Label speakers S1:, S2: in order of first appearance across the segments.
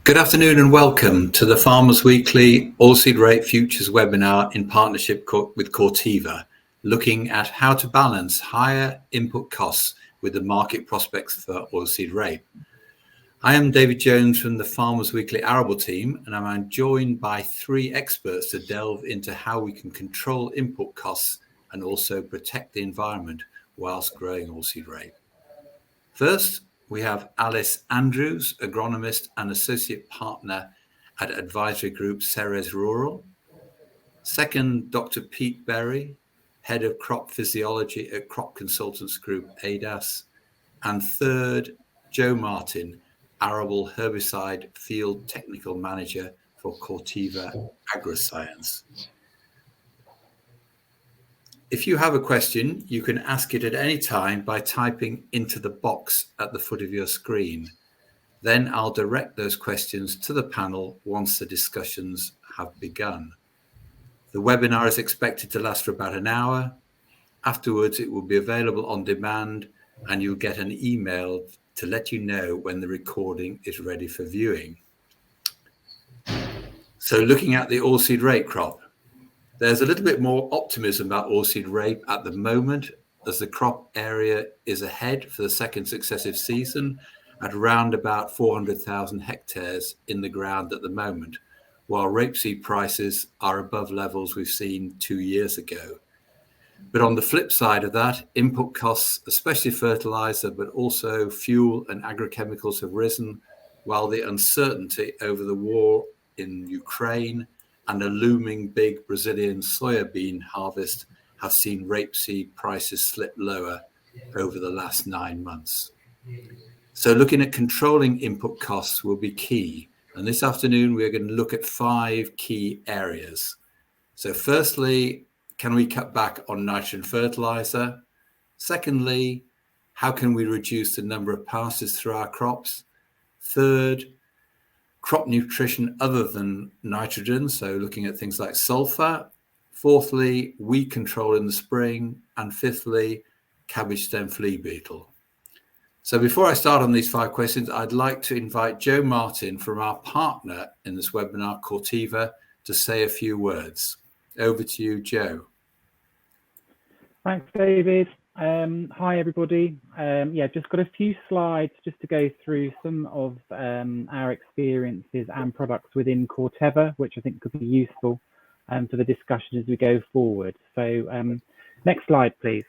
S1: Good afternoon and welcome to the Farmers Weekly Oilseed Rape Futures webinar in partnership with Corteva, looking at how to balance higher input costs with the market prospects for oilseed rape. I am David Jones from the Farmers Weekly Arable team, and I'm joined by three experts to delve into how we can control input costs and also protect the environment whilst growing oilseed rape. First, we have Alice Andrews, agronomist and associate partner at advisory group Ceres Rural. Second, Dr. Pete Berry, head of crop physiology at crop consultants group ADAS. And third, Joe Martin, arable herbicide field technical manager for Corteva AgriScience. If you have a question, you can ask it at any time by typing into the box at the foot of your screen. Then I'll direct those questions to the panel once the discussions have begun. The webinar is expected to last for about an hour. Afterwards, it will be available on demand, and you'll get an email to let you know when the recording is ready for viewing. So looking at the oilseed rape crop, there's a little bit more optimism about oilseed rape at the moment, as the crop area is ahead for the second successive season at around about 400,000 hectares in the ground at the moment, while rapeseed prices are above levels we've seen 2 years ago. But on the flip side of that, input costs, especially fertilizer, but also fuel and agrochemicals have risen, while the uncertainty over the war in Ukraine and a looming big Brazilian soybean harvest have seen rapeseed prices slip lower over the last 9 months. So looking at controlling input costs will be key. And this afternoon, we're going to look at 5 key areas. So firstly, can we cut back on nitrogen fertilizer? Secondly, how can we reduce the number of passes through our crops? Third, crop nutrition other than nitrogen, so looking at things like sulfur. Fourthly, weed control in the spring. And fifthly, cabbage stem flea beetle. So before I start on these 5 questions, I'd like to invite Joe Martin from our partner in this webinar, Corteva, to say a few words. Over to you, Joe.
S2: Thanks, David. Hi, everybody. Just got a few slides just to go through some of our experiences and products within Corteva, which I think could be useful for the discussion as we go forward. So next slide, please.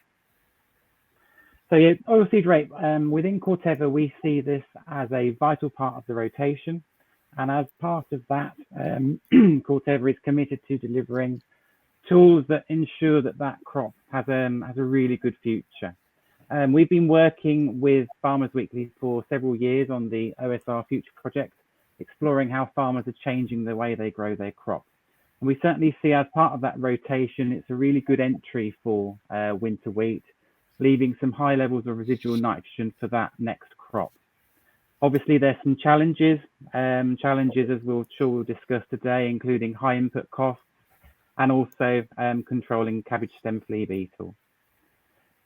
S2: So oilseed rape, within Corteva, we see this as a vital part of the rotation. And as part of that, Corteva is committed to delivering tools that ensure that that crop has a really good future. We've been working with Farmers Weekly for several years on the OSR Future Project, exploring how farmers are changing the way they grow their crops. And we certainly see as part of that rotation, it's a really good entry for winter wheat, leaving some high levels of residual nitrogen for that next crop. Obviously, there's some challenges as we'll discuss today, including high input costs, and also controlling cabbage stem flea beetle.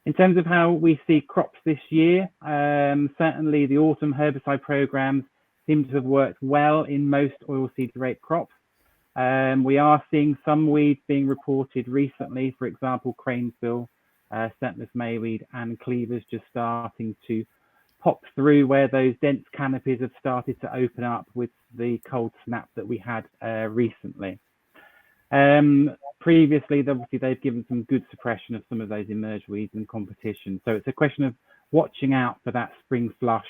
S2: In terms of how we see crops this year, certainly the autumn herbicide programs seem to have worked well in most oilseed rape crops. We are seeing some weeds being reported recently, for example, cranesbill, scentless mayweed, and cleavers just starting to pop through where those dense canopies have started to open up with the cold snap that we had recently. Previously, obviously, they've given some good suppression of some of those emerged weeds and competition. So it's a question of watching out for that spring flush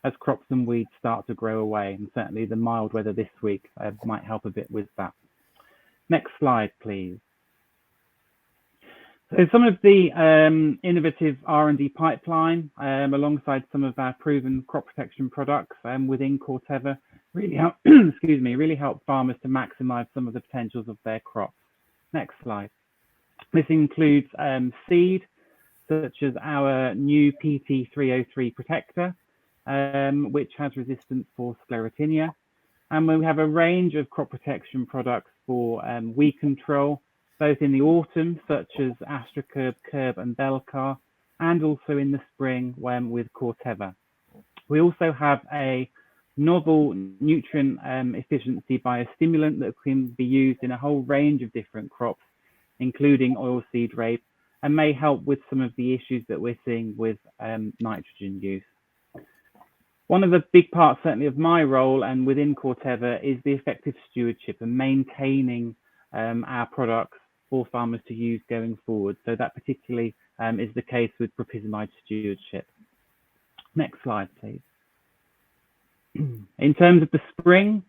S2: as crops and weeds start to grow away. And certainly the mild weather this week might help a bit with that. Next slide, please. So some of the innovative R&D pipeline alongside some of our proven crop protection products within Corteva really help, really help farmers to maximize some of the potentials of their crops. Next slide. This includes seed, such as our new PT303 protector, which has resistance for sclerotinia. And we have a range of crop protection products for weed control, both in the autumn, such as Astrocurb, Curb, and Belcar, and also in the spring with Corteva. We also have a novel nutrient efficiency biostimulant that can be used in a whole range of different crops, including oilseed rape, and may help with some of the issues that we're seeing with nitrogen use. One of the big parts, certainly, of my role and within Corteva is the effective stewardship and maintaining our products for farmers to use going forward. So that particularly is the case with propyzamide stewardship. Next slide, please. In terms of the spring,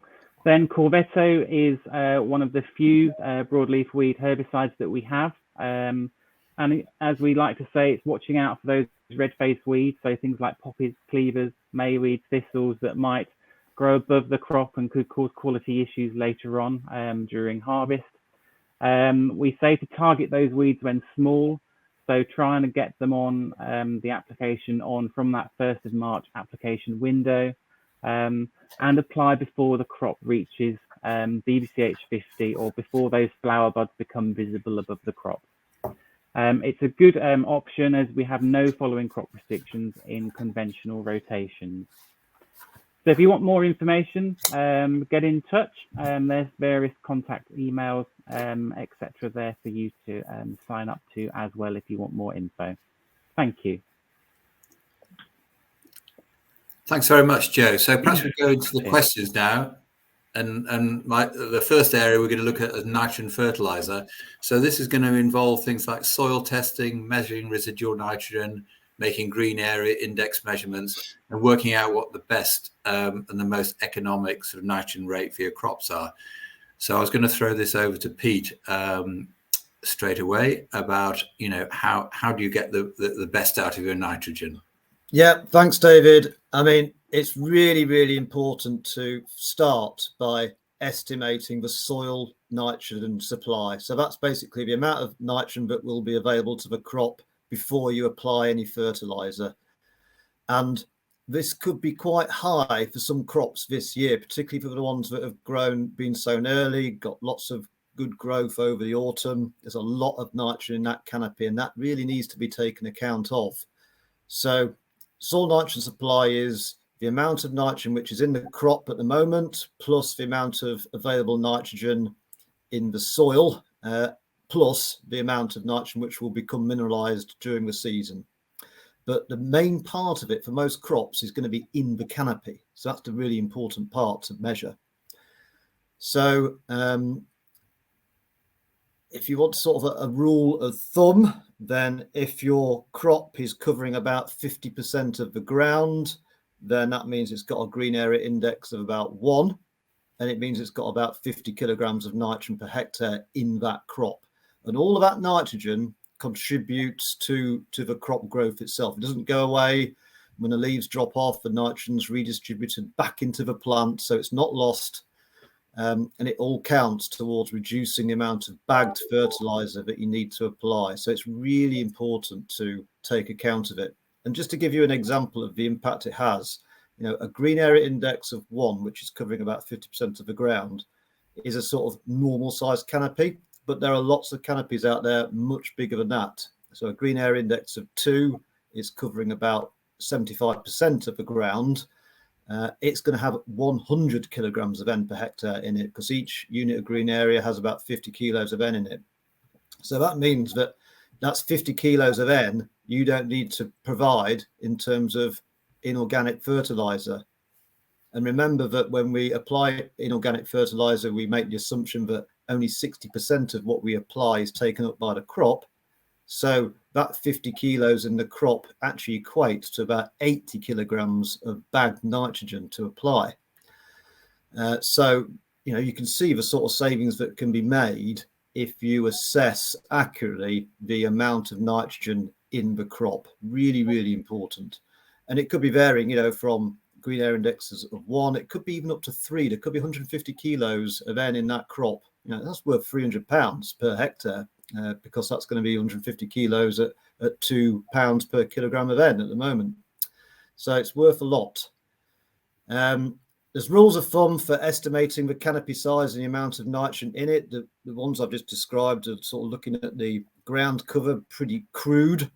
S2: then Corvetto is one of the few broadleaf weed herbicides that we have. And as we like to say, it's watching out for those red-faced weeds, so things like poppies, cleavers, mayweed, thistles that might grow above the crop and could cause quality issues later on during harvest. We say to target those weeds when small, so trying to get them on the application on from that 1st of March application window, and apply before the crop reaches BBCH 50 or before those flower buds become visible above the crop. It's a good option as we have no following crop restrictions in conventional rotations. So if you want more information, get in touch. There's various contact emails, etc. there for you to sign up to as well if you want more info. Thank you.
S1: Thanks very much, Joe. So perhaps we go into the questions now. And the first area we're going to look at is nitrogen fertilizer. So this is going to involve things like soil testing, measuring residual nitrogen, making green area index measurements, and working out what the best and the most economic sort of nitrogen rate for your crops are. So I was going to throw this over to Pete straight away about, you know, how do you get the best out of your nitrogen?
S3: Yeah, thanks, David. I mean, it's really, really important to start by estimating the soil nitrogen supply. So that's basically the amount of nitrogen that will be available to the crop before you apply any fertilizer. And this could be quite high for some crops this year, particularly for the ones that have been sown early, got lots of good growth over the autumn. There's a lot of nitrogen in that canopy, and that really needs to be taken account of. So soil nitrogen supply is the amount of nitrogen which is in the crop at the moment, plus the amount of available nitrogen in the soil, plus the amount of nitrogen which will become mineralized during the season. But the main part of it for most crops is going to be in the canopy. So that's the really important part to measure. So if you want sort of a rule of thumb, then if your crop is covering about 50% of the ground, then that means it's got a green area index of about 1, and it means it's got about 50 kilograms of nitrogen per hectare in that crop. And all of that nitrogen contributes to the crop growth itself. It doesn't go away. When the leaves drop off, the nitrogen's redistributed back into the plant, so it's not lost. And it all counts towards reducing the amount of bagged fertilizer that you need to apply. So it's really important to take account of it. And just to give you an example of the impact it has, you know, a green area index of 1, which is covering about 50% of the ground, is a sort of normal sized canopy, but there are lots of canopies out there much bigger than that. So a green area index of 2 is covering about 75% of the ground. It's going to have 100 kilograms of N per hectare in it, because each unit of green area has about 50 kilos of N in it. So that means that that's 50 kilos of N you don't need to provide in terms of inorganic fertilizer. And remember that when we apply inorganic fertilizer, we make the assumption that only 60% of what we apply is taken up by the crop. So that 50 kilos in the crop actually equates to about 80 kilograms of bagged nitrogen to apply. So, you know, you can see the sort of savings that can be made if you assess accurately the amount of nitrogen in the crop. Really, really important. And it could be varying, you know, from green area indexes of 1, it could be even up to 3. There could be 150 kilos of N in that crop. You know, that's worth £300 per hectare, because that's going to be 150 kilos at £2 per kilogram of N at the moment. So it's worth a lot. There's rules of thumb for estimating the canopy size and the amount of nitrogen in it. The ones I've just described are sort of looking at the ground cover, pretty crude,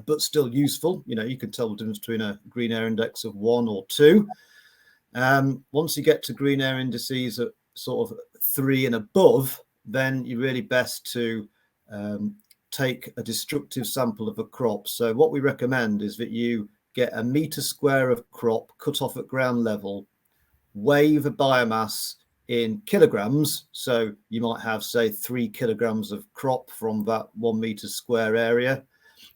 S3: but still useful. You know, you can tell the difference between a green area index of 1 or 2. Once you get to green area indices at sort of 3 and above, then you're really best to take a destructive sample of a crop. So what we recommend is that you get a metre square of crop cut off at ground level, weigh the biomass in kilograms. So you might have, say, 3 kilograms of crop from that 1 metre square area,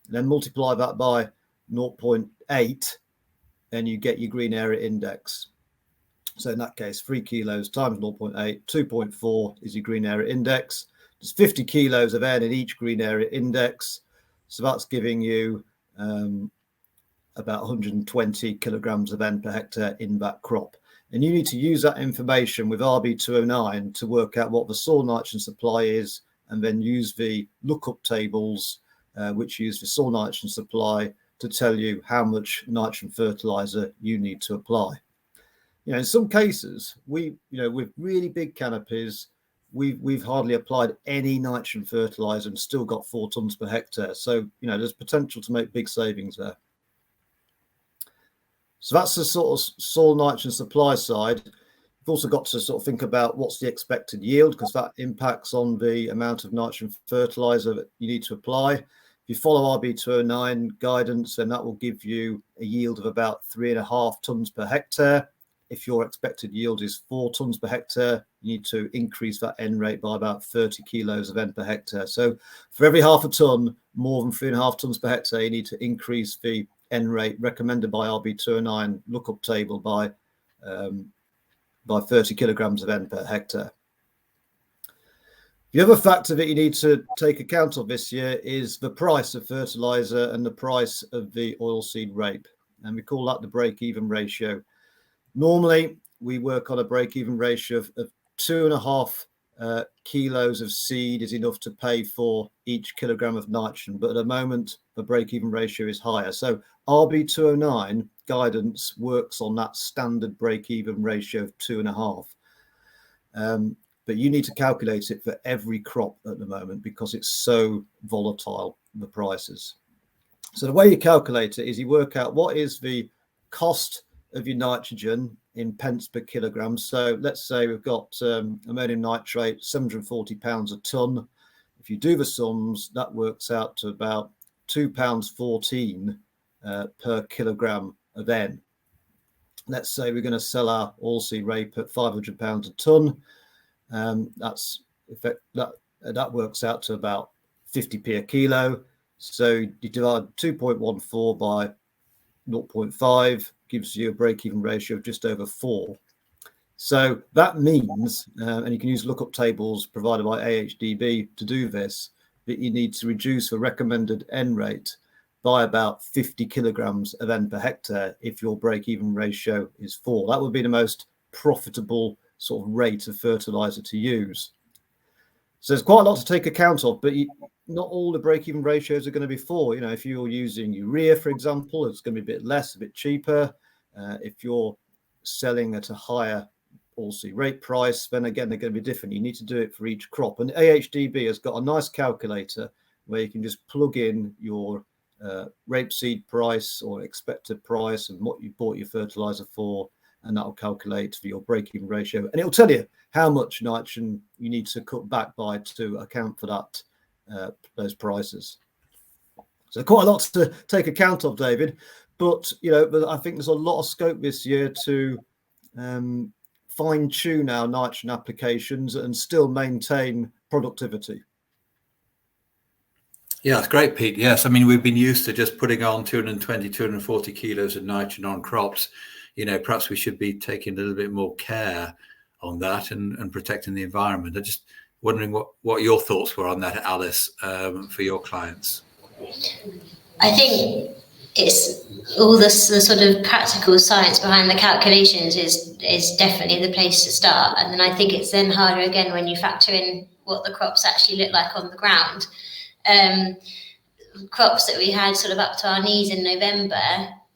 S3: and then multiply that by 0.8, and you get your green area index. So in that case, 3 kilos times 0.8, 2.4 is your green area index. There's 50 kilos of N in each green area index. So that's giving you about 120 kilograms of N per hectare in that crop. And you need to use that information with RB209 to work out what the soil nitrogen supply is, and then use the lookup tables, which use the soil nitrogen supply to tell you how much nitrogen fertilizer you need to apply. In some cases, with really big canopies, we've hardly applied any nitrogen fertilizer and still got 4 tons per hectare. So, there's potential to make big savings there. So that's the sort of soil nitrogen supply side. You've also got to sort of think about what's the expected yield, because that impacts on the amount of nitrogen fertilizer that you need to apply. If you follow RB209 guidance, then that will give you a yield of about 3.5 tons per hectare. If your expected yield is 4 tons per hectare, you need to increase that N rate by about 30 kilos of N per hectare. So for every half a ton, more than 3.5 tons per hectare, you need to increase the N rate recommended by RB209 lookup table by 30 kilograms of N per hectare. The other factor that you need to take account of this year is the price of fertilizer and the price of the oilseed rape. And we call that the break-even ratio. Normally, we work on a break-even ratio of 2.5 kilos of seed is enough to pay for each kilogram of nitrogen. But at the moment, the break-even ratio is higher. So RB209 guidance works on that standard break-even ratio of 2.5. But you need to calculate it for every crop at the moment because it's so volatile, the prices. So the way you calculate it is you work out what is the cost of your nitrogen in pence per kilogram. So let's say we've got ammonium nitrate, 740 pounds a ton. If you do the sums, that works out to about £2.14 per kilogram of N. Let's say we're going to sell our oilseed rape at £500 a ton. That works out to about 50p a kilo. So you divide 2.14 by 0.5, gives you a break-even ratio of just over 4. So that means, and you can use lookup tables provided by AHDB to do this, that you need to reduce the recommended N rate by about 50 kilograms of N per hectare if your break-even ratio is 4. That would be the most profitable sort of rate of fertilizer to use. So there's quite a lot to take account of, but not all the break-even ratios are going to be 4. If you're using urea, for example, it's going to be a bit less, a bit cheaper. If you're selling at a higher oilseed rape price, then again, they're going to be different. You need to do it for each crop. And AHDB has got a nice calculator where you can just plug in your rapeseed price or expected price and what you bought your fertilizer for, and that will calculate for your break-even ratio. And it will tell you how much nitrogen you need to cut back by to account for that those prices. So quite a lot to take account of, David. But I think there's a lot of scope this year to fine-tune our nitrogen applications and still maintain productivity.
S1: Yeah, that's great, Pete. Yes, I mean, we've been used to just putting on 220, 240 kilos of nitrogen on crops. Perhaps we should be taking a little bit more care on that and protecting the environment. I'm just wondering what your thoughts were on that, Alice, for your clients.
S4: I think it's all the sort of practical science behind the calculations is definitely the place to start. And then I think it's then harder again when you factor in what the crops actually look like on the ground. Crops that we had sort of up to our knees in November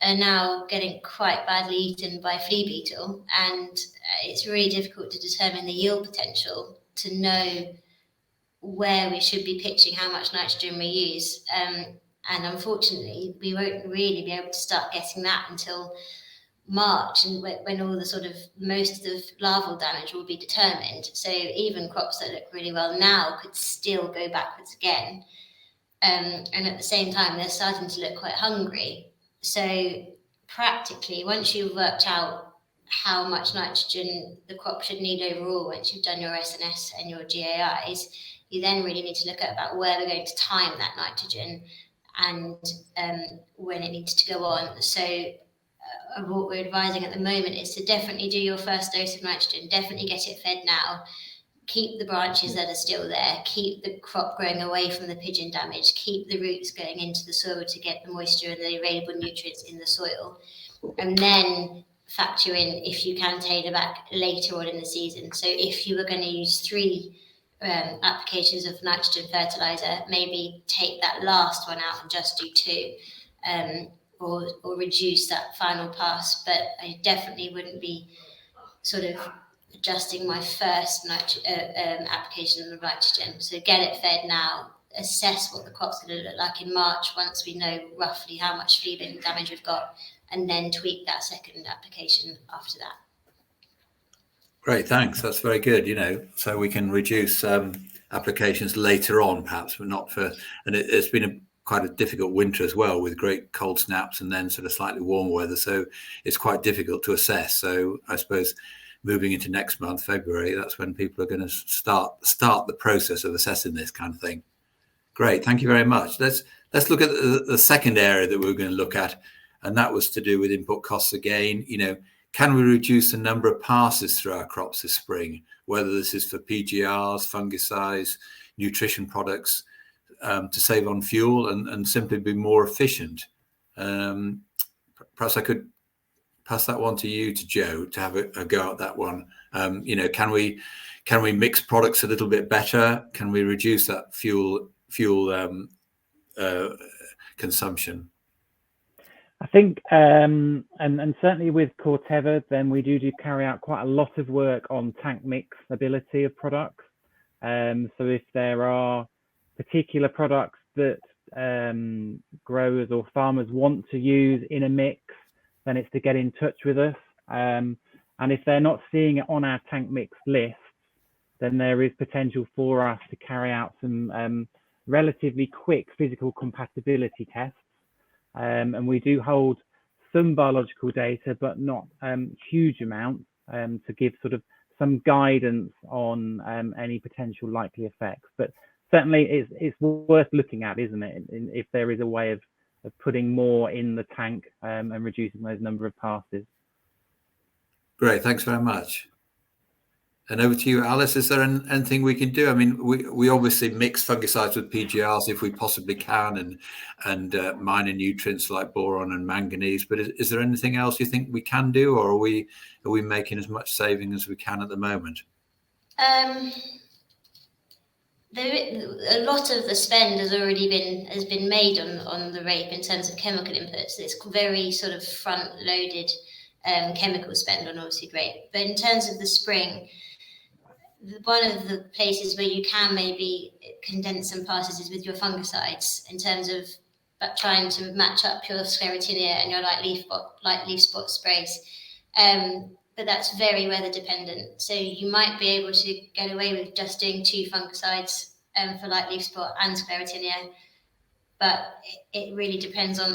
S4: are now getting quite badly eaten by flea beetle, and it's really difficult to determine the yield potential to know where we should be pitching how much nitrogen we use. And unfortunately, we won't really be able to start getting that until March, and when all the sort of most of the larval damage will be determined. So even crops that look really well now could still go backwards again. And at the same time, they're starting to look quite hungry. So practically, once you've worked out how much nitrogen the crop should need overall, once you've done your SNS and your GAIs, you then really need to look at about where we're going to time that nitrogen and when it needs to go on. So what we're advising at the moment is to definitely do your first dose of nitrogen, definitely get it fed now, keep the branches that are still there, keep the crop growing away from the pigeon damage, keep the roots going into the soil to get the moisture and the available nutrients in the soil, and then factor in if you can tailor back later on in the season. So if you were going to use 3 applications of nitrogen fertilizer, maybe take that last one out and just do 2. Or reduce that final pass, but I definitely wouldn't be sort of adjusting my first application of nitrogen. So get it fed now, assess what the crop's going to look like in March once we know roughly how much flea beetle damage we've got, and then tweak that second application after that.
S1: Great, thanks. That's very good, so we can reduce applications later on perhaps, but not for, and it's been quite a difficult winter as well, with great cold snaps and then sort of slightly warmer weather, so it's quite difficult to assess. So I suppose moving into next month, February, that's when people are going to start the process of assessing this kind of thing. Great, thank you very much. Let's look at the second area that we were going to look at, and that was to do with input costs again. Can we reduce the number of passes through our crops this spring, whether this is for PGRs, fungicides, nutrition products, to save on fuel and simply be more efficient? Perhaps I could pass that one to you, to Joe, to have a go at that one. Can we mix products a little bit better? Can we reduce that fuel consumption?
S2: I think, and certainly with Corteva, then we do carry out quite a lot of work on tank mix ability of products. So if there are particular products that growers or farmers want to use in a mix, then it's to get in touch with us. And if they're not seeing it on our tank mix list, then there is potential for us to carry out some relatively quick physical compatibility tests. And we do hold some biological data, but not huge amounts, to give sort of some guidance on any potential likely effects. But certainly it's worth looking at, isn't it? If there is a way of putting more in the tank and reducing those number of passes.
S1: Great, thanks very much. And over to you, Alice. Is there anything we can do? I mean, we obviously mix fungicides with PGRs if we possibly can, and minor nutrients like boron and manganese. But is there anything else you think we can do, or are we making as much saving as we can at the moment?
S4: A lot of the spend has been made on the rape in terms of chemical inputs. It's very sort of front-loaded chemical spend on oilseed rape. But in terms of the spring, one of the places where you can maybe condense some passes is with your fungicides, in terms of trying to match up your sclerotinia and your light leaf spot sprays. But that's very weather dependent. So you might be able to get away with just doing 2 fungicides for light leaf spot and sclerotinia, but it really depends on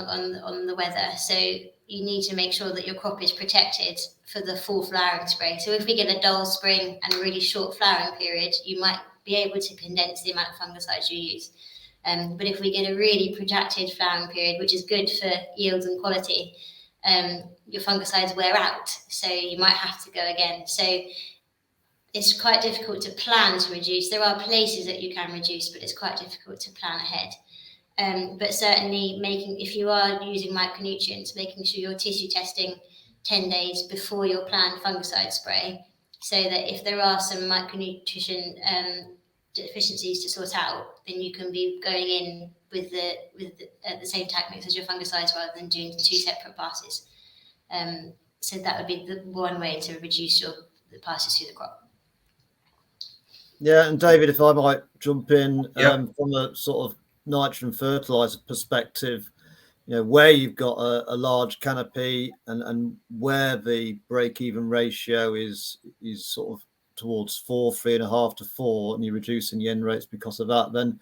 S4: the weather. So you need to make sure that your crop is protected for the full flowering spray. So if we get a dull spring and a really short flowering period, you might be able to condense the amount of fungicides you use. But if we get a really protracted flowering period, which is good for yields and quality, your fungicides wear out, so you might have to go again. So it's quite difficult to plan to reduce. There are places that you can reduce, but it's quite difficult to plan ahead. But certainly if you are using micronutrients, making sure you're tissue testing 10 days before your planned fungicide spray, so that if there are some micronutrition deficiencies to sort out, then you can be going in with the same tank mix as your fungicides rather than doing 2 separate passes. So that would be the one way to reduce the passes through the crop.
S3: Yeah, and David, if I might jump in,
S1: Yeah.
S3: from a sort of nitrogen fertilizer perspective, where you've got a large canopy and where the break-even ratio is sort of towards 4, 3.5 to 4, and you're reducing the N rates because of that, then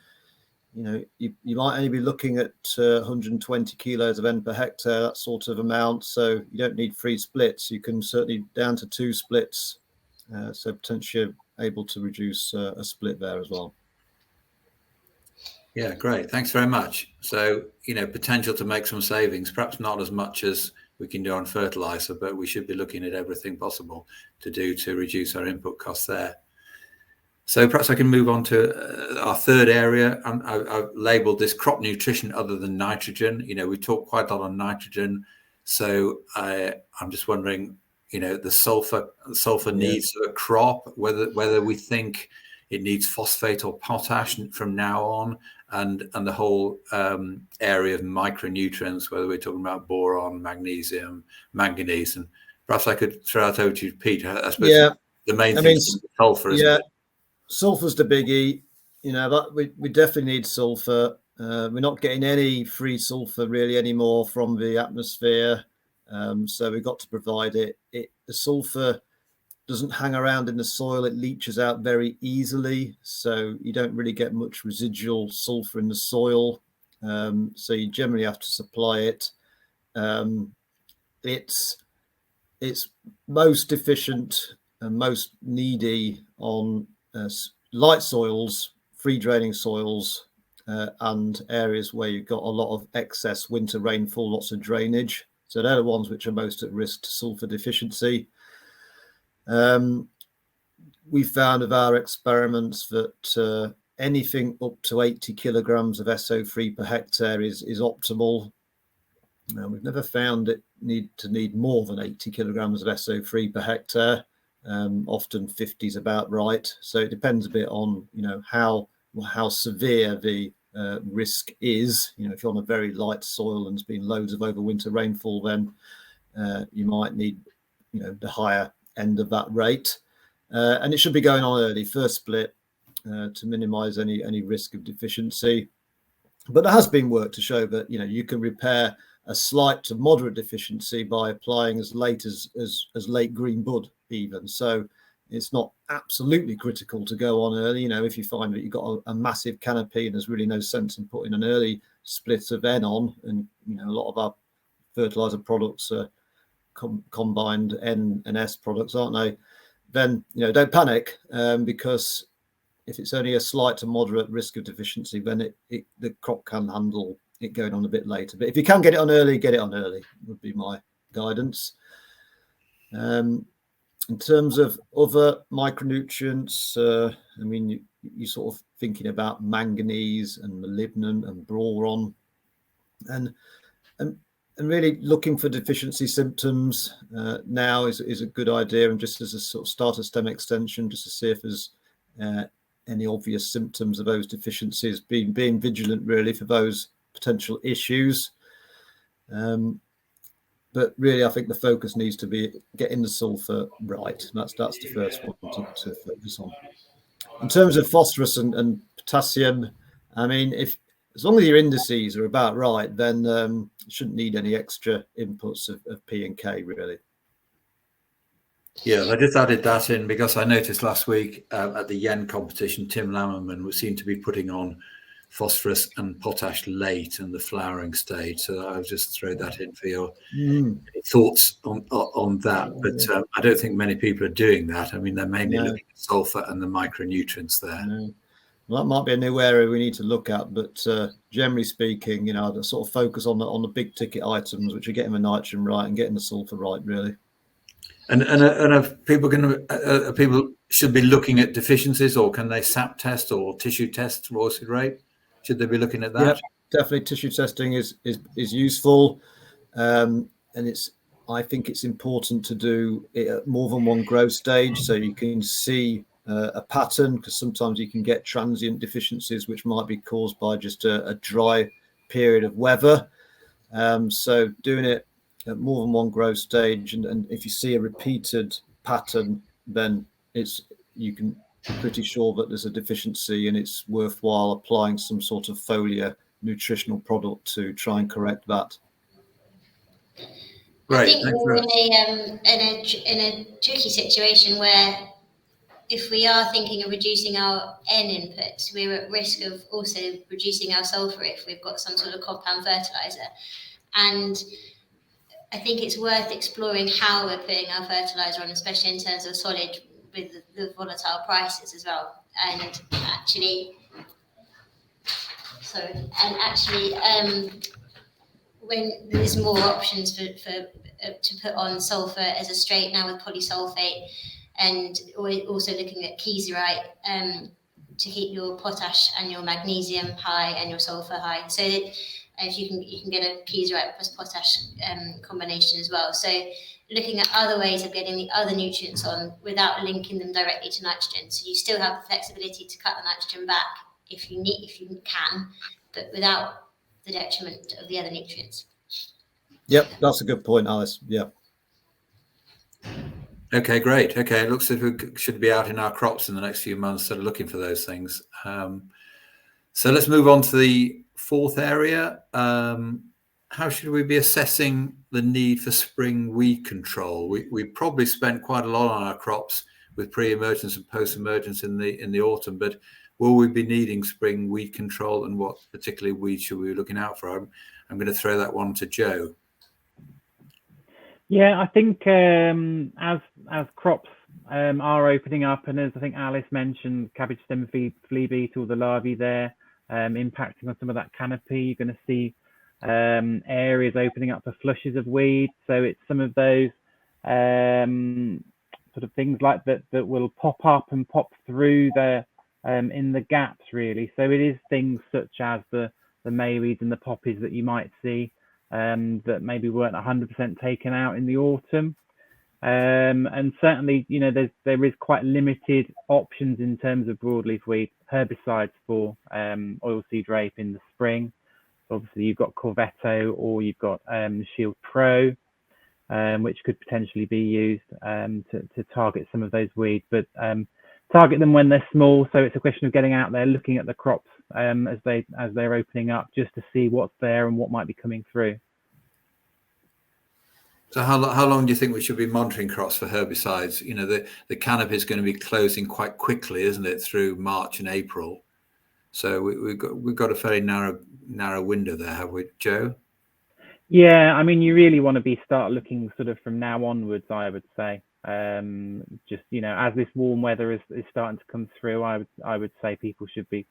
S3: you might only be looking at 120 kilos of N per hectare, that sort of amount. So you don't need 3 splits. You can certainly down to 2 splits. So potentially able to reduce a split there as well.
S1: Yeah, great. Thanks very much. So, potential to make some savings, perhaps not as much as we can do on fertilizer, but we should be looking at everything possible to reduce our input costs there. So perhaps I can move on to our third area. I've labeled this crop nutrition other than nitrogen. We talk quite a lot on nitrogen. So I'm just wondering, the sulfur needs of a crop, whether we think it needs phosphate or potash from now on, and the whole area of micronutrients, whether we're talking about boron, magnesium, manganese. And perhaps I could throw it over to you, Pete. I suppose the main thing is sulfur, isn't it?
S3: Sulfur's the biggie. But we definitely need sulfur. We're not getting any free sulfur really anymore from the atmosphere. So we've got to provide it. The sulfur doesn't hang around in the soil. It leaches out very easily. So you don't really get much residual sulfur in the soil. So you generally have to supply it. It's most efficient and most needy on light soils, free draining soils, and areas where you've got a lot of excess winter rainfall, lots of drainage. So they're the ones which are most at risk to sulfur deficiency. We found of our experiments that anything up to 80 kilograms of SO3 per hectare is optimal. We've never found it need more than 80 kilograms of SO3 per hectare. Often 50 is about right. So it depends a bit on how severe the risk is. If you're on a very light soil and there's been loads of overwinter rainfall, then you might need the higher end of that rate. And it should be going on early, first split, to minimize any risk of deficiency. But there has been work to show that you can repair a slight to moderate deficiency by applying as late as late green bud even. So it's not absolutely critical to go on early. If you find that you've got a massive canopy and there's really no sense in putting an early split of N on, and a lot of our fertilizer products are combined N and S products, aren't they? Then don't panic, because if it's only a slight to moderate risk of deficiency, then the crop can handle it going on a bit later. But if you can get it on early, get it on early would be my guidance. In terms of other micronutrients, you're sort of thinking about manganese and molybdenum and boron, and really looking for deficiency symptoms now is a good idea, and just as a sort of starter stem extension, just to see if there's any obvious symptoms of those deficiencies, being vigilant really for those potential issues. But really, I think the focus needs to be getting the sulfur right. That's the first one to focus on. In terms of phosphorus and potassium, as long as your indices are about right, then you shouldn't need any extra inputs of P and K really.
S1: Yeah, I just added that in because I noticed last week at the Yen competition, Tim Lammerman seemed to be putting on phosphorus and potash late in the flowering stage. So I'll just throw that in for your thoughts on that. But I don't think many people are doing that. They're mainly looking at sulfur and the micronutrients there.
S3: Well, that might be a new area we need to look at, but generally speaking, the sort of focus on the big ticket items, which are getting the nitrogen right and getting the sulfur right, really.
S1: And are people should be looking at deficiencies, or can they SAP test or tissue test for oilseed rape? Should they be looking at that?
S3: Yeah, definitely tissue testing is useful, and I think it's important to do it at more than one growth stage so you can see a pattern, because sometimes you can get transient deficiencies which might be caused by just a dry period of weather. So doing it at more than one growth stage, and if you see a repeated pattern, then you can be pretty sure that there's a deficiency, and it's worthwhile applying some sort of foliar nutritional product to try and correct that.
S1: Great.
S4: I think we're in a tricky situation where if we are thinking of reducing our N inputs, we're at risk of also reducing our sulphur if we've got some sort of compound fertiliser. And I think it's worth exploring how we're putting our fertiliser on, especially in terms of solid with the volatile prices as well. And actually, when there's more options for to put on sulphur as a straight now with polysulfate, and also looking at kieserite to keep your potash and your magnesium high and your sulphur high. So that if you can get a kieserite plus potash combination as well. So looking at other ways of getting the other nutrients on without linking them directly to nitrogen. So you still have the flexibility to cut the nitrogen back if you can, but without the detriment of the other nutrients.
S3: Yep, that's a good point, Alice. Yep.
S1: Okay, great. Okay, it looks as if we should be out in our crops in the next few months, sort of looking for those things. So let's move on to the fourth area. How should we be assessing the need for spring weed control? We probably spent quite a lot on our crops with pre-emergence and post-emergence in the autumn, but will we be needing spring weed control, and what particularly weeds should we be looking out for? I'm going to throw that one to Joe.
S2: Yeah, I think as crops are opening up, and as I think Alice mentioned, cabbage stem flea beetle, the larvae there, impacting on some of that canopy, you're going to see areas opening up for flushes of weed. So it's some of those sort of things like that will pop up and pop through there in the gaps, really. So it is things such as the mayweeds and the poppies that you might see that maybe weren't 100% taken out in the autumn. And certainly, you know, there is quite limited options in terms of broadleaf weed herbicides for oilseed rape in the spring. Obviously, you've got Corvetto, or you've got Shield Pro, which could potentially be used to target some of those weeds, but target them when they're small. So it's a question of getting out there, looking at the crops as they're opening up, just to see what's there and what might be coming through.
S1: So how long do you think we should be monitoring crops for herbicides? You know, the canopy is going to be closing quite quickly, isn't it, through March and April? So we've got a fairly narrow window there, have we, Joe?
S2: Yeah, I mean, you really want to start looking sort of from now onwards, I would say. Just, you know, as this warm weather is starting to come through, I would say people should be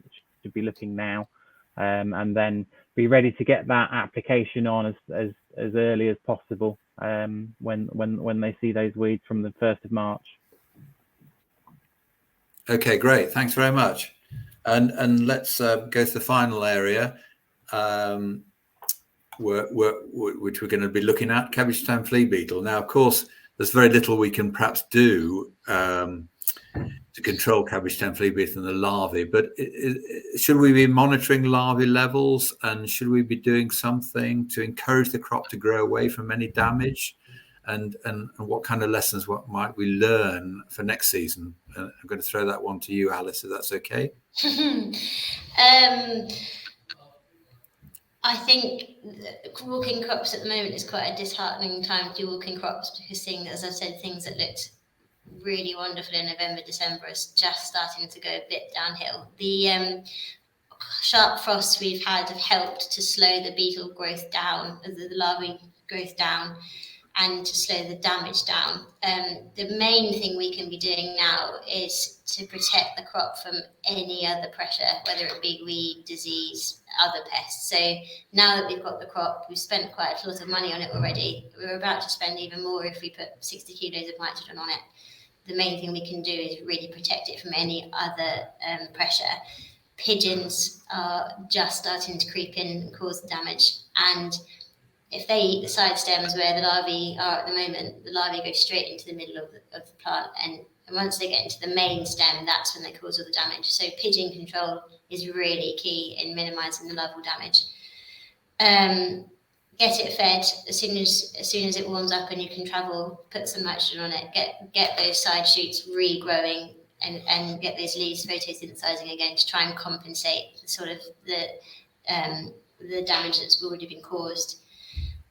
S2: looking now, and then be ready to get that application on as early as possible when they see those weeds from the 1st of March.
S1: Okay, great. Thanks very much. And let's go to the final area, which we're going to be looking at, cabbage stem flea beetle. Now, of course, there's very little we can perhaps do to control cabbage stem flea beetle and the larvae, but should we be monitoring larvae levels, and should we be doing something to encourage the crop to grow away from any damage? And what kind of lessons might we learn for next season? I'm going to throw that one to you, Alice, if that's okay.
S4: I think walking crops at the moment is quite a disheartening time to do walking crops, because as I've said, things that looked really wonderful in November, December is just starting to go a bit downhill. The sharp frosts we've had have helped to slow the beetle growth down, the larvae growth down, and to slow the damage down. The main thing we can be doing now is to protect the crop from any other pressure, whether it be weed, disease, other pests. So now that we've got the crop, we've spent quite a lot of money on it already. We're about to spend even more if we put 60 kilos of nitrogen on it. The main thing we can do is really protect it from any other pressure. Pigeons are just starting to creep in and cause damage, and if they eat the side stems where the larvae are at the moment, the larvae go straight into the middle of the plant, and once they get into the main stem, that's when they cause all the damage. So pigeon control is really key in minimising the larval damage. Get it fed as soon as it warms up and you can travel, put some nitrogen on it, get those side shoots regrowing, and get those leaves photosynthesizing again to try and compensate sort of the the damage that's already been caused.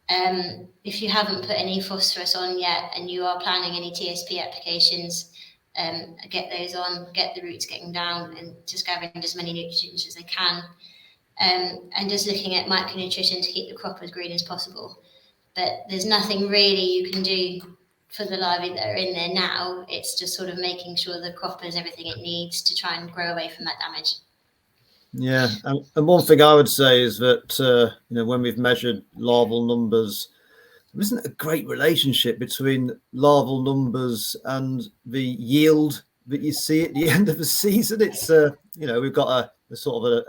S4: If you haven't put any phosphorus on yet and you are planning any TSP applications, get those on, get the roots getting down and just gathering as many nutrients as they can. And just looking at micronutrition to keep the crop as green as possible. But there's nothing really you can do for the larvae that are in there now. It's just sort of making sure the crop has everything it needs to try and grow away from that damage.
S3: Yeah, and one thing I would say is that when we've measured larval numbers, there isn't a great relationship between larval numbers and the yield that you see at the end of the season. It's we've got a sort of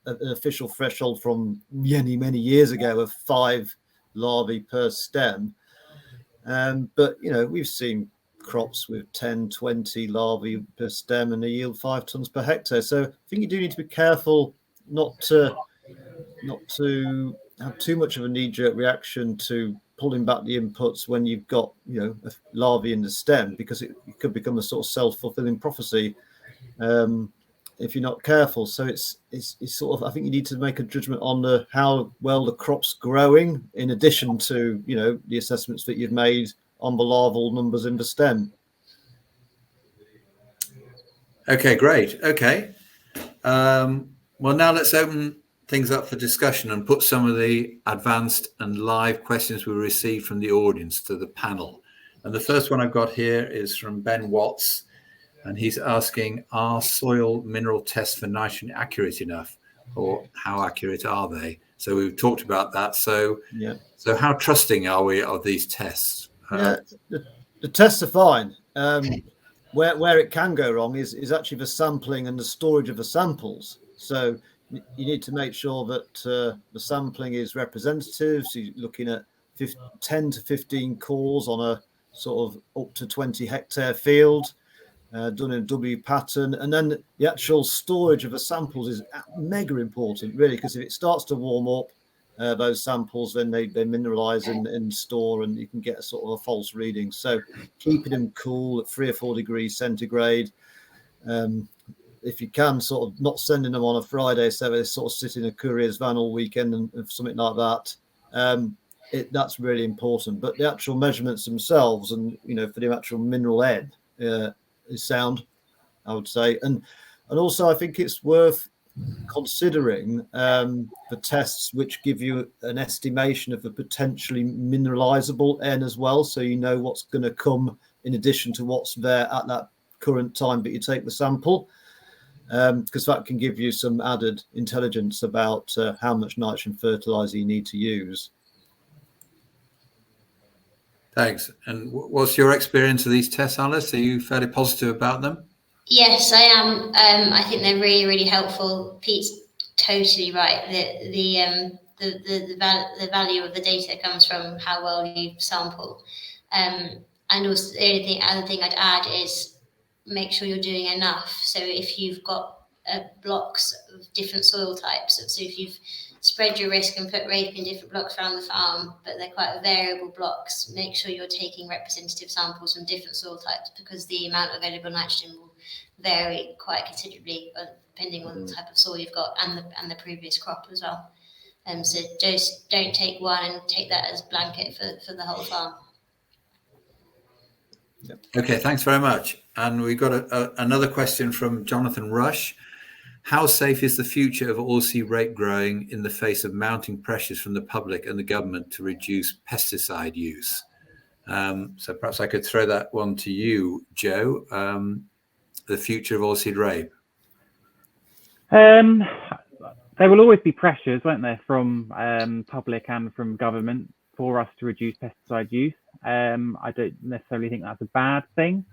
S3: an official threshold from many years ago of 5 larvae per stem, but we've seen crops with 10, 20 larvae per stem and a yield 5 tons per hectare. So I think you do need to be careful not to have too much of a knee-jerk reaction to pulling back the inputs when you've got a larvae in the stem, because it could become a sort of self-fulfilling prophecy if you're not careful. So it's sort of, I think you need to make a judgment on how well the crop's growing, in addition to the assessments that you've made on the larval numbers in the stem.
S1: Okay, great. Okay. Well, now let's open things up for discussion and put some of the advanced and live questions we received from the audience to the panel. And the first one I've got here is from Ben Watts, and he's asking, are soil mineral tests for nitrogen accurate enough, or how accurate are they? So we've talked about that. So
S3: yeah.
S1: So how trusting are we of these tests?
S3: The tests are fine. Where it can go wrong is actually the sampling and the storage of the samples. So you need to make sure that the sampling is representative. So you're looking at 10 to 15 cores on a sort of up to 20 hectare field, done in a W pattern. And then the actual storage of the samples is mega important, really, because if it starts to warm up, those samples, then they mineralize and store, and you can get a sort of a false reading. So keeping them cool at 3 or 4 degrees centigrade. If you can, sort of not sending them on a Friday, so they sort of sit in a courier's van all weekend and something like that. That's really important. But the actual measurements themselves, and for the actual mineral head, is sound, I would say. And also, I think it's worth considering the tests which give you an estimation of the potentially mineralizable N as well, so you know what's going to come in addition to what's there at that current time that you take the sample, because that can give you some added intelligence about how much nitrogen fertilizer you need to use.
S1: Thanks. And what's your experience of these tests, Alice? Are you fairly positive about them?
S4: Yes, I am. I think they're really really Pete's totally right. The value of the data comes from how well you sample. And also the other thing I'd add is make sure you're doing enough. So if you've got blocks of different soil types, so if you've spread your risk and put rape in different blocks around the farm, but they're quite variable blocks, make sure you're taking representative samples from different soil types, because the amount of available nitrogen will vary quite considerably depending on the type of soil you've got and the previous crop as well. So just don't take one and take that as blanket for the whole farm.
S1: Okay, thanks very much. And we got another question from Jonathan Rush. How safe is the future of oilseed rape growing in the face of mounting pressures from the public and the government to reduce pesticide use? So perhaps I could throw that one to you, Joe. The future of oilseed rape.
S2: There will always be pressures, won't there, from public and from government for us to reduce pesticide use. I don't necessarily think that's a bad thing.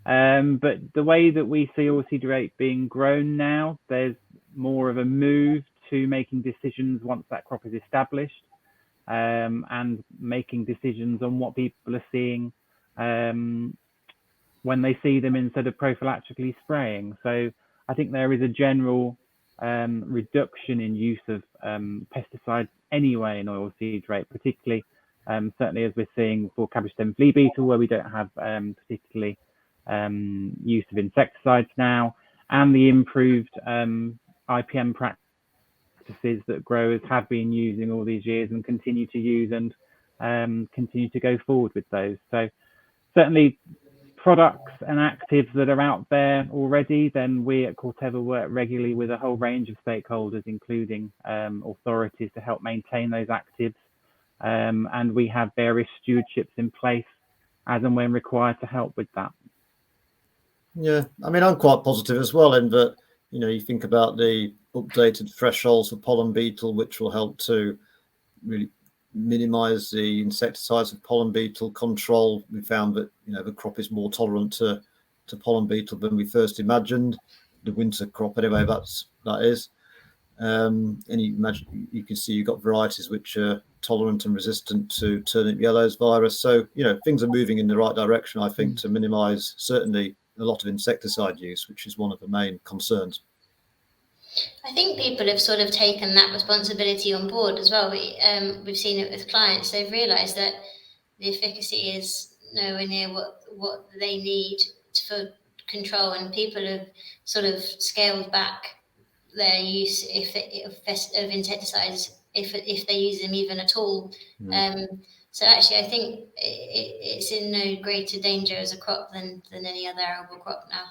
S2: But the way that we see oilseed rape being grown now, there's more of a move to making decisions once that crop is established, and making decisions on what people are seeing when they see them instead of prophylactically spraying. So I think there is a general reduction in use of pesticides anyway in oilseed rape, particularly certainly as we're seeing for cabbage stem flea beetle, where we don't have particularly use of insecticides now, and the improved IPM practices practices that growers have been using all these years and continue to use, and continue to go forward with those. So certainly products and actives that are out there already, then we at Corteva work regularly with a whole range of stakeholders, including authorities, to help maintain those actives. And we have various stewardships in place as and when required to help with that.
S3: Yeah, I mean, I'm quite positive as well in that, you know, you think about the updated thresholds for pollen beetle, which will help to really minimize the insecticides of pollen beetle control. We found that, you know, the crop is more tolerant to pollen beetle than we first imagined. The winter crop, anyway, that is. And you imagine, you can see you've got varieties which are tolerant and resistant to turnip yellows virus. So, you know, things are moving in the right direction, I think, to minimize certainly a lot of insecticide use, which is one of the main concerns.
S4: I think people have sort of taken that responsibility on board as well. We've seen it with clients. They've realised that the efficacy is nowhere near what they need for control, and people have sort of scaled back their use of insecticides if they use them even at all. So actually, I think it's in no greater danger as a crop than any other arable crop now.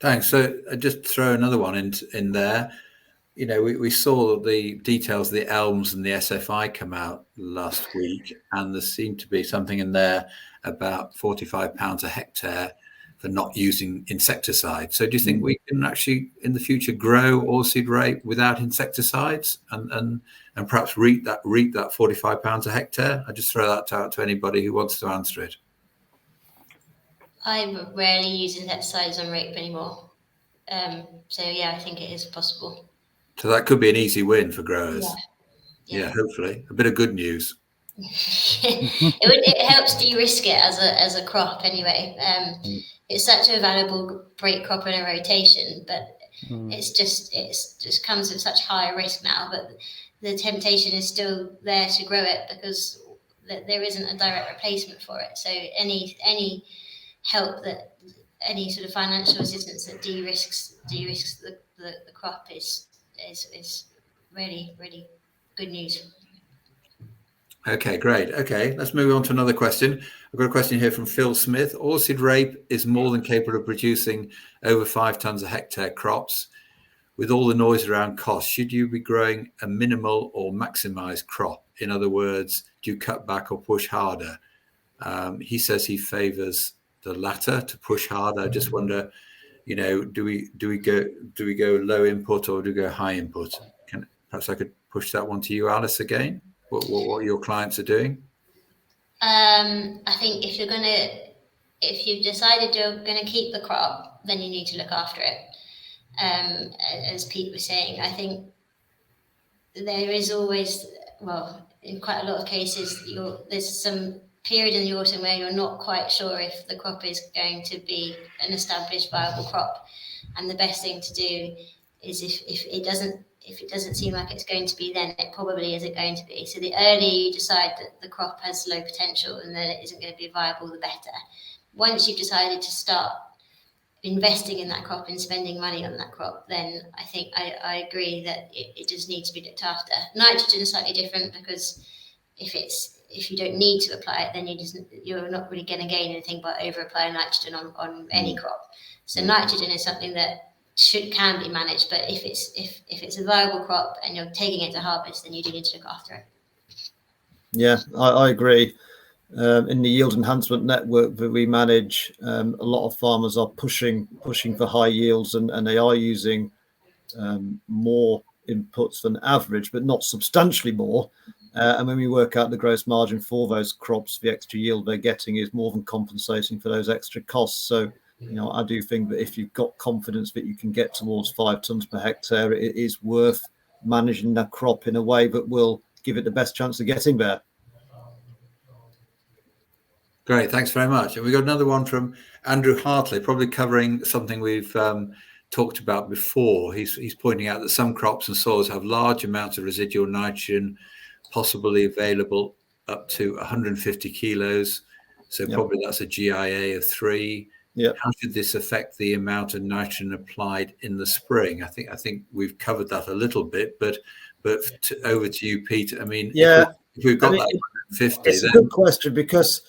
S1: Thanks. So I just throw another one in there. You know, we saw the details of the elms and the SFI come out last week, and there seemed to be something in there about £45 a hectare for not using insecticides. So do you think we can actually in the future grow oilseed rape without insecticides and perhaps reap that £45 a hectare? I just throw that out to anybody who wants to answer it. I
S4: rarely use insecticides on rape anymore. So yeah, I think it is possible.
S1: So that could be an easy win for growers.
S4: Yeah,
S1: hopefully. A bit of good news.
S4: It helps de-risk it as a crop anyway. It's such a valuable break crop in a rotation, but it's just comes with such high risk now. But the temptation is still there to grow it because there isn't a direct replacement for it. So any help that any sort of financial assistance that de-risks the crop is really, really good news.
S1: Okay, great. Okay, let's move on to another question. I've got a question here from Phil Smith. Oilseed rape is more than capable of producing over 5 tons a hectare crops. With all the noise around cost, should you be growing a minimal or maximized crop? In other words, do you cut back or push harder? He says he favors the latter, to push harder. I just wonder, you know, do we go low input or do we go high input? Perhaps I could push that one to you, Alice, again. What your clients are doing?
S4: I think if you've decided you're going to keep the crop, then you need to look after it. As Pete was saying, I think there is always, well, in quite a lot of cases, there's some period in the autumn where you're not quite sure if the crop is going to be an established viable crop, and the best thing to do is if it doesn't seem like it's going to be, then it probably isn't going to be. So the earlier you decide that the crop has low potential and that it isn't going to be viable, the better. Once you've decided to start investing in that crop and spending money on that crop, then I think I agree that it does need to be looked after. Nitrogen is slightly different because if you don't need to apply it, then you're not really going to gain anything by over applying nitrogen on any crop. So nitrogen is something that can be managed, but if it's a viable crop and you're taking it to harvest, then you do need to look after it.
S3: Yeah, I agree. In the yield enhancement network that we manage, a lot of farmers are pushing for high yields, and they are using more inputs than average, but not substantially more. And when we work out the gross margin for those crops, the extra yield they're getting is more than compensating for those extra costs. So, you know, I do think that if you've got confidence that you can get towards 5 tons per hectare, it is worth managing that crop in a way that will give it the best chance of getting there.
S1: Great, thanks very much. And we got another one from Andrew Hartley, probably covering something we've talked about before. He's pointing out that some crops and soils have large amounts of residual nitrogen, possibly available up to 150 kilos. So probably that's a GIA of 3.
S3: Yeah.
S1: How should this affect the amount of nitrogen applied in the spring? I think we've covered that a little bit, but over to you, Peter. I mean,
S3: Yeah.
S1: if we've got
S3: I mean,
S1: that 150,
S3: it's a
S1: then
S3: good question, because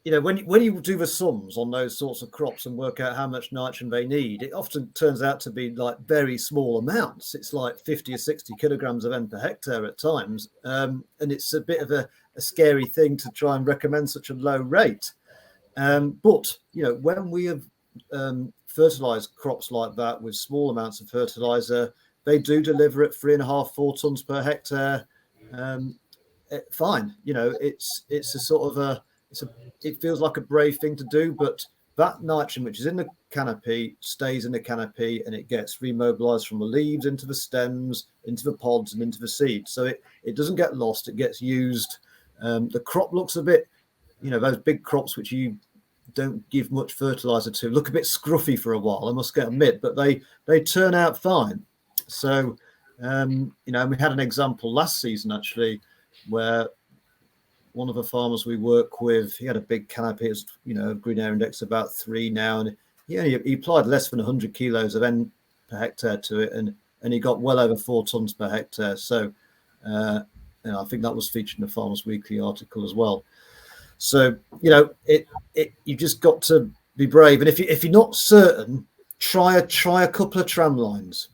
S3: when you do the sums on those sorts of crops and work out how much nitrogen they need, it often turns out to be like very small amounts. It's like 50 or 60 kilograms of N per hectare at times, and it's a bit of a scary thing to try and recommend such a low rate. But when we have fertilized crops like that with small amounts of fertilizer, they do deliver at 3.5-4 tons per hectare. Fine, it's a sort of it feels like a brave thing to do, but that nitrogen which is in the canopy stays in the canopy, and it gets remobilized from the leaves into the stems, into the pods, and into the seeds. So it doesn't get lost, it gets used. The crop looks a bit, those big crops which you don't give much fertilizer to look a bit scruffy for a while, I must admit, but they turn out fine. So we had an example last season actually, where one of the farmers we work with, he had a big canopy. It's green area index about 3 now, and he applied less than 100 kilos of N per hectare to it, and he got well over 4 tons per hectare. So I think that was featured in the Farmers Weekly article as well. So you just got to be brave, and if you're not certain, try a couple of tram lines,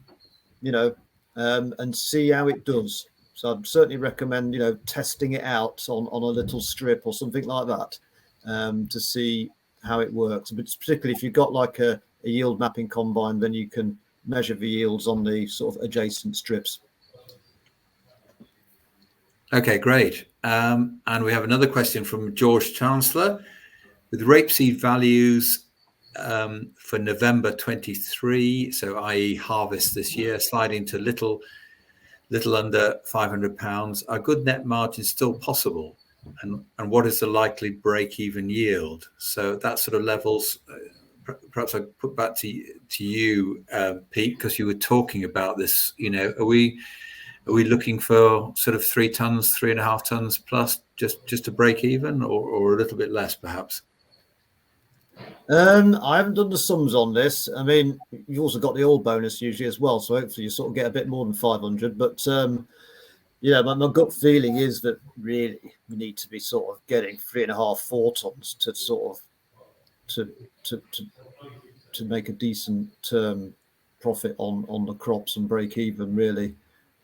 S3: and see how it does. So I'd certainly recommend, testing it out on a little strip or something like that, to see how it works. But particularly if you've got like a yield mapping combine, then you can measure the yields on the sort of adjacent strips.
S1: Okay, great. And we have another question from George Chancellor. With rapeseed values for November 23, so i.e. harvest this year, sliding to little under £500, are good net margins still possible? And what is the likely break-even yield? So that sort of levels, perhaps I put back to you, Pete, because you were talking about this. Are we looking for sort of 3 tons, 3.5 tons plus, just to break even, or a little bit less, perhaps?
S3: I haven't done the sums on this. I mean, you've also got the oil bonus usually as well, so hopefully you sort of get a bit more than 500. But my gut feeling is that really we need to be sort of getting 3.5-4 tons to sort of to make a decent profit on the crops and break even, really.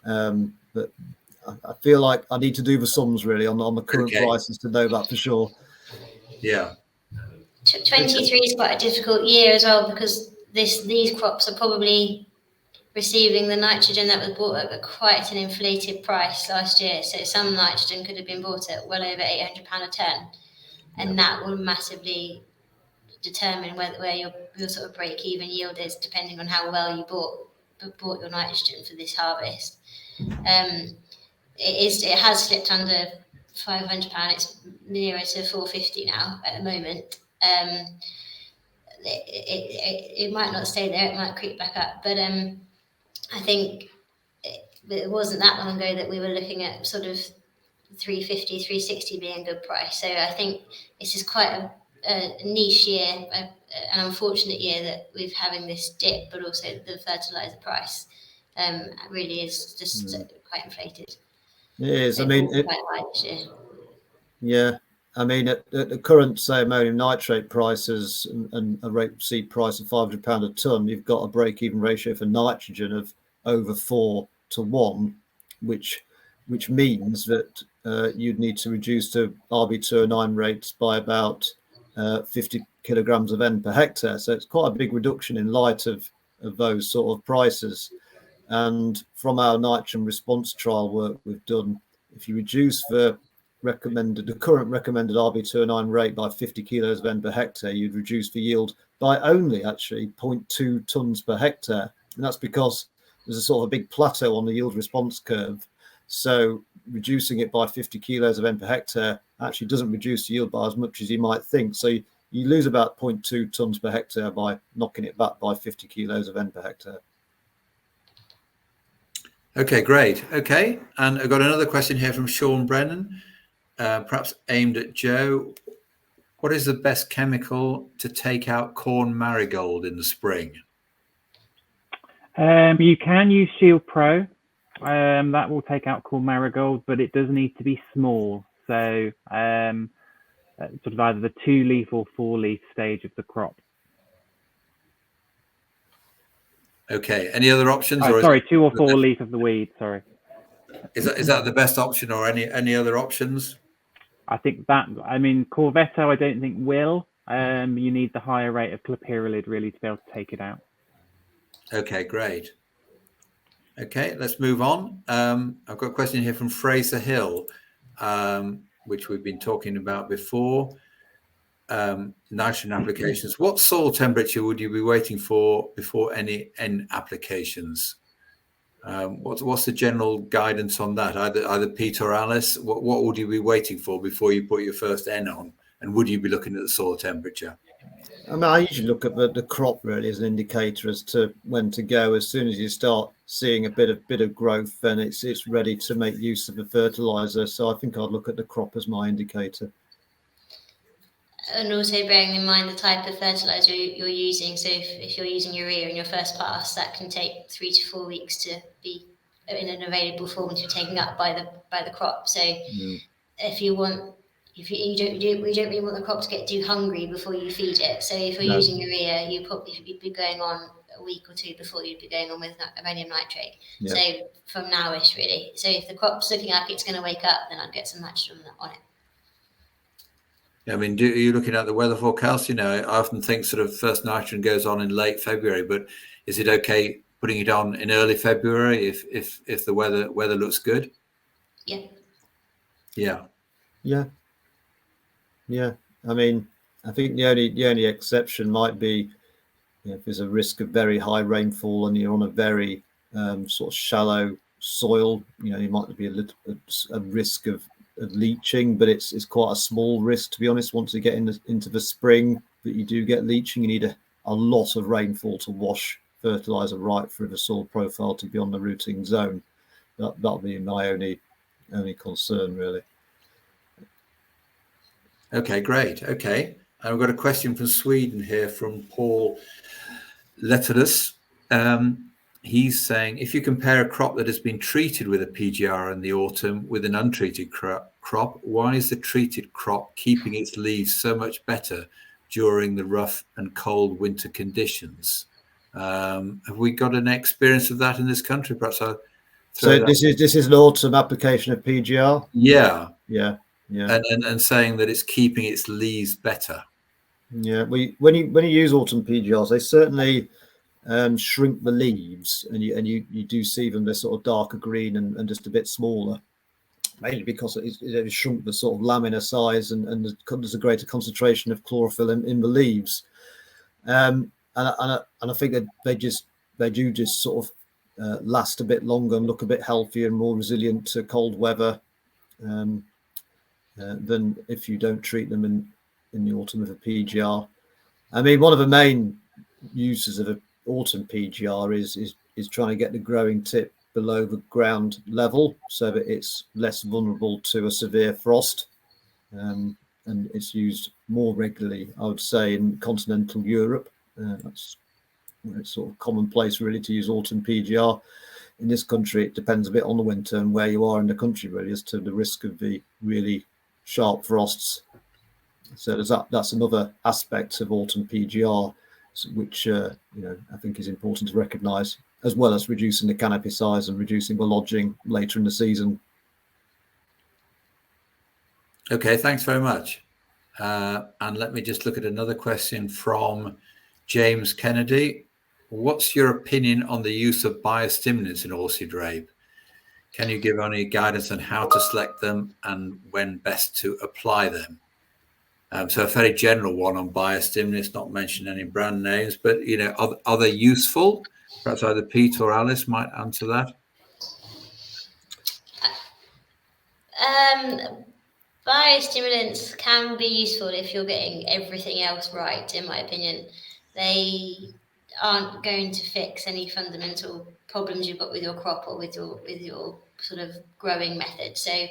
S3: But I feel like I need to do the sums really on the current prices to know that for sure.
S1: Yeah.
S4: 23 is quite a difficult year as well, because these crops are probably receiving the nitrogen that was bought at quite an inflated price last year. So some nitrogen could have been bought at well over £800 a tonne, and that will massively determine where your sort of break-even yield is, depending on how well you bought your nitrogen for this harvest. It has slipped under £500. It's nearer to £450 now at the moment. It might not stay there, it might creep back up, but I think it wasn't that long ago that we were looking at sort of 350, 360 being a good price. So I think this is quite a niche year, an unfortunate year that we're having this dip, but also the fertilizer price really is just quite inflated.
S3: It is.
S4: So
S3: I mean,
S4: quite high this year.
S3: Yeah. I mean, at the current, say, ammonium nitrate prices and a rapeseed price of £500 a tonne, you've got a break-even ratio for nitrogen of over 4 to 1, which means that you'd need to reduce to RB209 rates by about 50 kilograms of N per hectare. So it's quite a big reduction in light of those sort of prices. And from our nitrogen response trial work we've done, if you reduce the current recommended RB209 rate by 50 kilos of N per hectare, you'd reduce the yield by only actually 0.2 tons per hectare. And that's because there's a sort of a big plateau on the yield response curve. So reducing it by 50 kilos of N per hectare actually doesn't reduce the yield by as much as you might think. So you lose about 0.2 tons per hectare by knocking it back by 50 kilos of N per hectare.
S1: Okay, great. Okay, and I've got another question here from Sean Brennan, perhaps aimed at Joe. What is the best chemical to take out corn marigold in the spring?
S2: You can use Shield Pro. That will take out corn marigold, but it does need to be small. So sort of either the 2-leaf or 4-leaf stage of the crop.
S1: Okay. Any other options?
S2: Oh, sorry, 2 or 4-leaf of the weed. Sorry.
S1: Is that the best option, or any other options?
S2: I think that, I mean, Corvetto, I don't think will. You need the higher rate of clopyralid really to be able to take it out.
S1: Okay, great. Okay, let's move on. I've got a question here from Fraser Hill, which we've been talking about before. Nitrogen applications. What soil temperature would you be waiting for before any N applications? What's the general guidance on that? Either Pete or Alice, what would you be waiting for before you put your first N on? And would you be looking at the soil temperature?
S3: I mean, I usually look at the crop really as an indicator as to when to go. As soon as you start seeing a bit of growth, then it's ready to make use of the fertilizer. So I think I'd look at the crop as my indicator.
S4: And also bearing in mind the type of fertilizer you're using. So if you're using urea in your first pass, that can take 3 to 4 weeks to be in an available form to be taken up by the crop. So if you don't really want the crop to get too hungry before you feed it. So if you're using urea, you'd be going on a week or two before you'd be going on with ammonium nitrate. Yeah. So from nowish really. So if the crop's looking like it's going to wake up, then I'd get some nitrogen on it.
S1: I mean, are you looking at the weather forecast? You know, I often think sort of first nitrogen goes on in late February, but is it okay putting it on in early February if the weather looks good?
S4: Yeah.
S3: Yeah. Yeah. Yeah. I mean, I think the only exception might be if there's a risk of very high rainfall and you're on a very sort of shallow soil. You know, you might be a risk of leaching, but it's quite a small risk, to be honest. Once you get into the spring that you do get leaching, you need a lot of rainfall to wash fertilizer right through the soil profile to be on the rooting zone. That'll be my only concern really.
S1: Okay, great. Okay, I've got a question from Sweden here from Paul Letterus. He's saying, if you compare a crop that has been treated with a PGR in the autumn with an untreated crop, why is the treated crop keeping its leaves so much better during the rough and cold winter conditions? Have we got an experience of that in this country? Perhaps
S3: this is an autumn application of PGR.
S1: Yeah.
S3: And
S1: saying that it's keeping its leaves better.
S3: Yeah, when you use autumn PGRs, they certainly shrink the leaves, and you do see them, they're sort of darker green and just a bit smaller, mainly because it shrunk the sort of laminar size and there's a greater concentration of chlorophyll in the leaves, and I think that they do just sort of last a bit longer and look a bit healthier and more resilient to cold weather than if you don't treat them in the autumn with a PGR. I mean, one of the main uses of an autumn PGR is trying to get the growing tip below the ground level so that it's less vulnerable to a severe frost, and it's used more regularly, I would say, in continental Europe. That's it's sort of commonplace really to use autumn PGR. In this country, it depends a bit on the winter and where you are in the country really as to the risk of the really sharp frosts. So that's another aspect of autumn PGR, which I think is important to recognise, as well as reducing the canopy size and reducing the lodging later in the season.
S1: Okay, thanks very much. And let me just look at another question from James Kennedy. What's your opinion on the use of biostimulants in oilseed rape? Can you give any guidance on how to select them and when best to apply them? So a very general one on biostimulants, not mentioning any brand names, but are they useful? Perhaps either Pete or Alice might answer that.
S4: Biostimulants can be useful if you're getting everything else right, in my opinion. They aren't going to fix any fundamental problems you've got with your crop or with your sort of growing method. So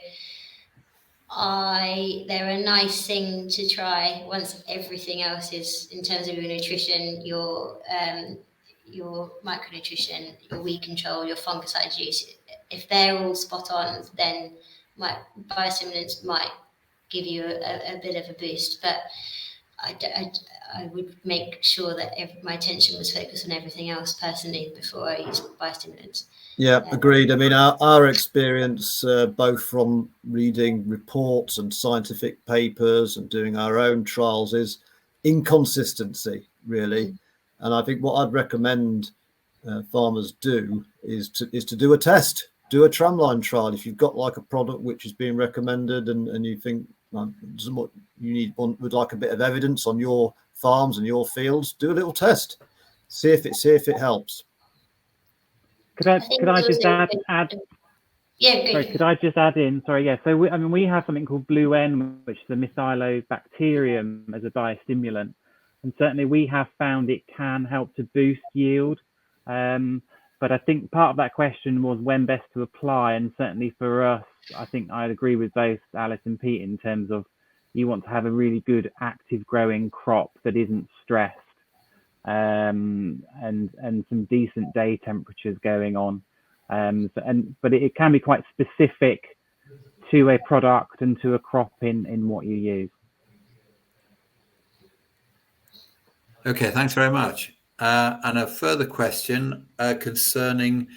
S4: they're a nice thing to try once everything else is, in terms of your nutrition, your micronutrition, your weed control, your fungicide use. If they're all spot on, then biostimulants might give you a bit of a boost. But I would make sure that my attention was focused on everything else personally before I use biostimulants.
S3: Yeah, agreed. I mean, our experience, both from reading reports and scientific papers and doing our own trials, is inconsistency, really. And I think what I'd recommend farmers do is to do a test, do a tramline trial. If you've got like a product which is being recommended and you think what you would like a bit of evidence on your farms and your fields, do a little test, see if it helps.
S2: Could I just add?
S4: Yeah,
S2: sorry, could I just add in? Sorry, yeah. So we have something called Blue N, which is a methylobacterium as a biostimulant, and certainly we have found it can help to boost yield. But I think part of that question was when best to apply, and certainly for us, I think I'd agree with both Alice and Pete in terms of you want to have a really good active growing crop that isn't stressed, and some decent day temperatures going on. But it can be quite specific to a product and to a crop in what you use.
S1: Okay, thanks very much. And a further question concerning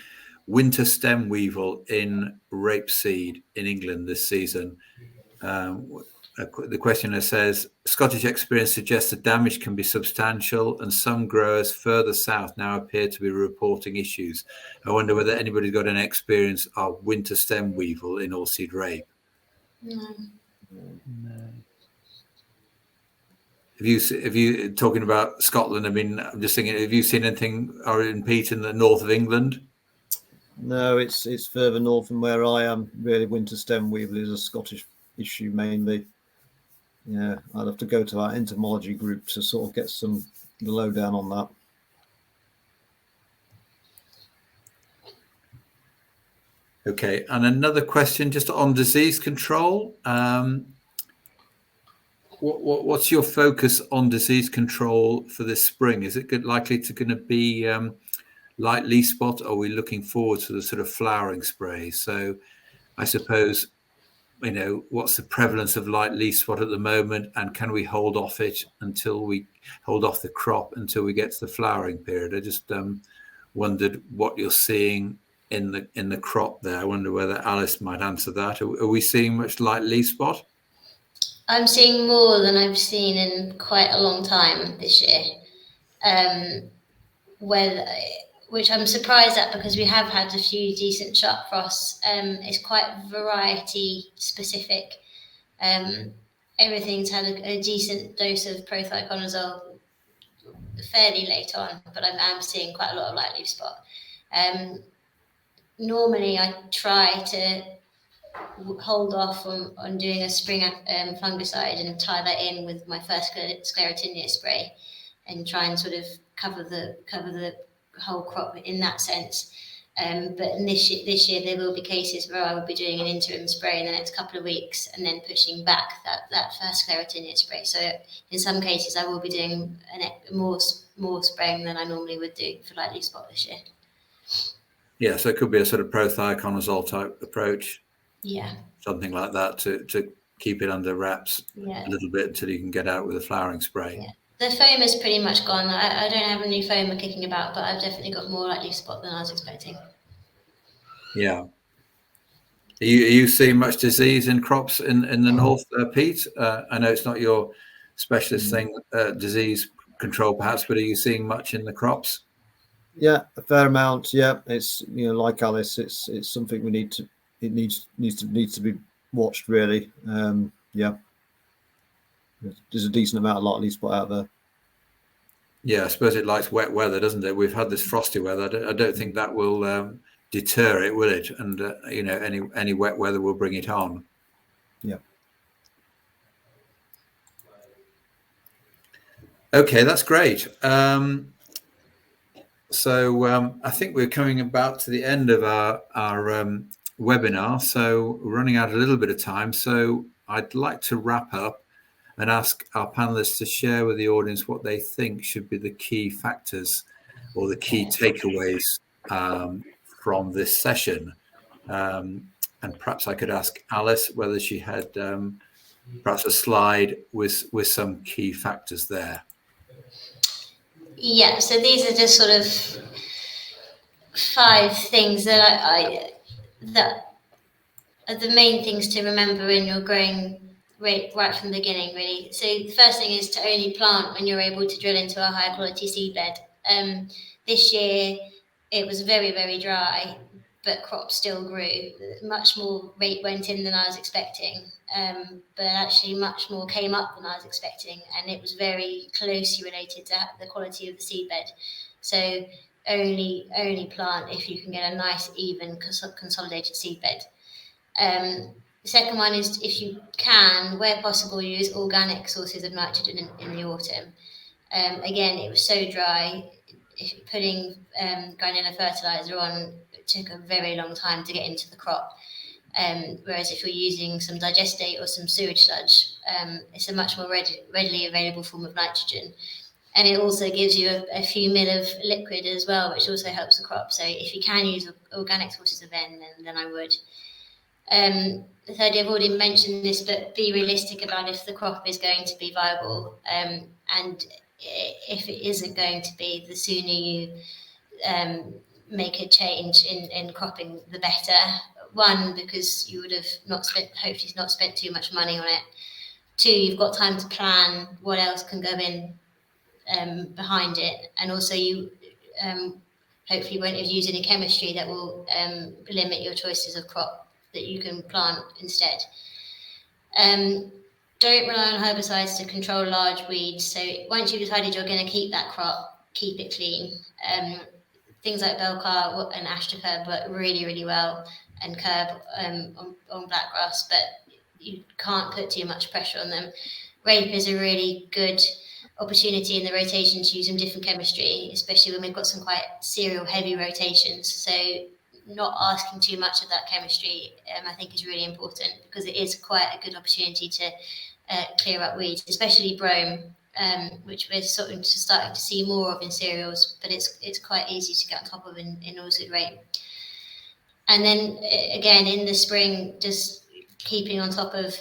S1: winter stem weevil in rapeseed in England this season. The questioner says, Scottish experience suggests the damage can be substantial and some growers further south now appear to be reporting issues. I wonder whether anybody's got any experience of winter stem weevil in oilseed rape.
S4: No.
S1: Have you talking about Scotland? I mean, I'm just thinking, have you seen anything, or in Pete, in the north of England?
S3: No, it's further north than where I am. Really, winter stem weevil is a Scottish issue mainly. Yeah, I'd have to go to our entomology group to sort of get the lowdown on that.
S1: Okay, and another question just on disease control. What's your focus on disease control for this spring? Is it likely going to be light leaf spot, or are we looking forward to the sort of flowering spray? So I suppose, what's the prevalence of light leaf spot at the moment, and can we hold off it until we hold off the crop until we get to the flowering period? I just wondered what you're seeing in the crop there. I wonder whether Alice might answer that. Are we seeing much light leaf spot?
S4: I'm seeing more than I've seen in quite a long time this year, which I'm surprised at because we have had a few decent sharp frosts. It's quite variety specific. Everything's had a decent dose of prothioconazole fairly late on, but I am seeing quite a lot of light leaf spot. Normally I try to hold off on doing a spring fungicide and tie that in with my first sclerotinia spray and try and sort of cover the whole crop in that sense. But in this year there will be cases where I will be doing an interim spray in the next couple of weeks and then pushing back that first sclerotinia spray. So in some cases I will be doing more spraying than I normally would do for light leaf spot this year.
S1: Yeah, so it could be a sort of prothioconazole type approach.
S4: Yeah.
S1: Something like that to keep it under wraps a little bit until you can get out with a flowering spray. Yeah.
S4: The foam is pretty much gone. I don't have any foam kicking about, but I've definitely got more light leaf spot than I was expecting.
S1: Yeah. Are you seeing much disease in crops in the north, Pete? I know it's not your specialist thing, disease control perhaps, but are you seeing much in the crops?
S3: Yeah, a fair amount. Yeah, it's like Alice, it's something it needs to be watched really. Yeah, there's a decent amount of light leaf spot out there.
S1: Yeah, I suppose it likes wet weather, doesn't it? We've had this frosty weather. I don't think that will deter it, will it? And any wet weather will bring it on.
S3: Yeah.
S1: Okay, that's great. So I think we're coming about to the end of our webinar. So we're running out a little bit of time. So I'd like to wrap up and ask our panelists to share with the audience what they think should be the key factors or the key takeaways from this session. And perhaps I could ask Alice whether she had perhaps a slide with some key factors there.
S4: Yeah, so these are just sort of 5 things that that are the main things to remember in your growing right from the beginning, really. So the first thing is to only plant when you're able to drill into a high quality seedbed. This year it was very, very dry, but crops still grew. Much more rate went in than I was expecting, but actually much more came up than I was expecting, and it was very closely related to the quality of the seedbed. So only plant if you can get a nice, even, consolidated seedbed. The second one is, if you can, where possible, use organic sources of nitrogen in the autumn. Again, it was so dry, putting granular fertiliser on, it took a very long time to get into the crop. Whereas if you're using some digestate or some sewage sludge, it's a much more readily available form of nitrogen. And it also gives you a few mil of liquid as well, which also helps the crop. So if you can use organic sources of N, then I would. The third, I've already mentioned this, but be realistic about if the crop is going to be viable. And if it isn't going to be, the sooner you make a change in cropping, the better. One, because you would have hopefully not spent too much money on it. 2, you've got time to plan what else can go in behind it, and also you hopefully won't have used any chemistry that will limit your choices of crop that you can plant instead. Don't rely on herbicides to control large weeds. So once you've decided you're going to keep that crop, keep it clean. Things like Belcar and Ashtakerb work really, really well, and Curb on blackgrass, but you can't put too much pressure on them. Rape is a really good opportunity in the rotation to use some different chemistry, especially when we've got some quite cereal heavy rotations. So not asking too much of that chemistry, I think, is really important, because it is quite a good opportunity to clear up weeds, especially brome, which we're starting to see more of in cereals, but it's quite easy to get on top of in oilseed rape. And then again in the spring, just keeping on top of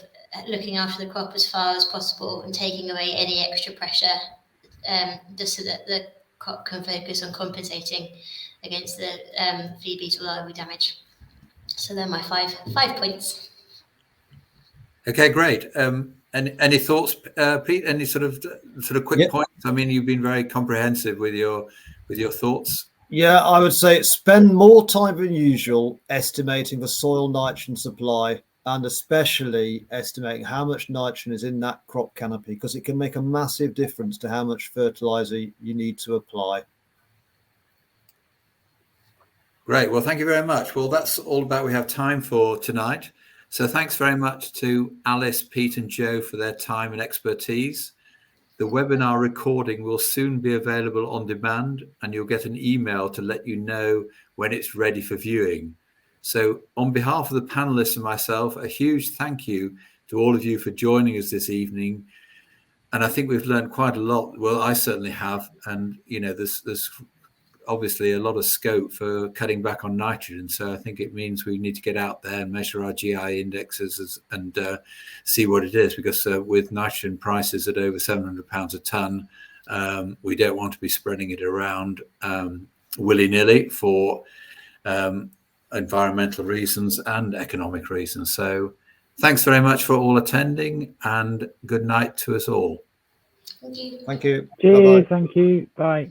S4: looking after the crop as far as possible and taking away any extra pressure, just so that the crop can focus on compensating against the flea, beetle, larvae damage. So they're my five points.
S1: Okay, great. Any thoughts, Pete? Any sort of quick points? I mean, you've been very comprehensive with your thoughts.
S3: Yeah, I would say spend more time than usual estimating the soil nitrogen supply, and especially estimating how much nitrogen is in that crop canopy, because it can make a massive difference to how much fertilizer you need to apply.
S1: Great. Well, thank you very much. Well, that's all about we have time for tonight. So thanks very much to Alice, Pete and Joe for their time and expertise. The webinar recording will soon be available on demand, and you'll get an email to let you know when it's ready for viewing. So on behalf of the panelists and myself, a huge thank you to all of you for joining us this evening. And I think we've learned quite a lot. Well, I certainly have. And, you know, there's obviously a lot of scope for cutting back on nitrogen. So I think it means we need to get out there and measure our GI indexes and see what it is, because with nitrogen prices at over £700 a tonne, we don't want to be spreading it around willy-nilly for environmental reasons and economic reasons. So thanks very much for all attending, and good night to us all.
S4: Thank you.
S3: Thank you.
S2: Cheers.
S3: Bye-bye.
S2: Thank you. Bye.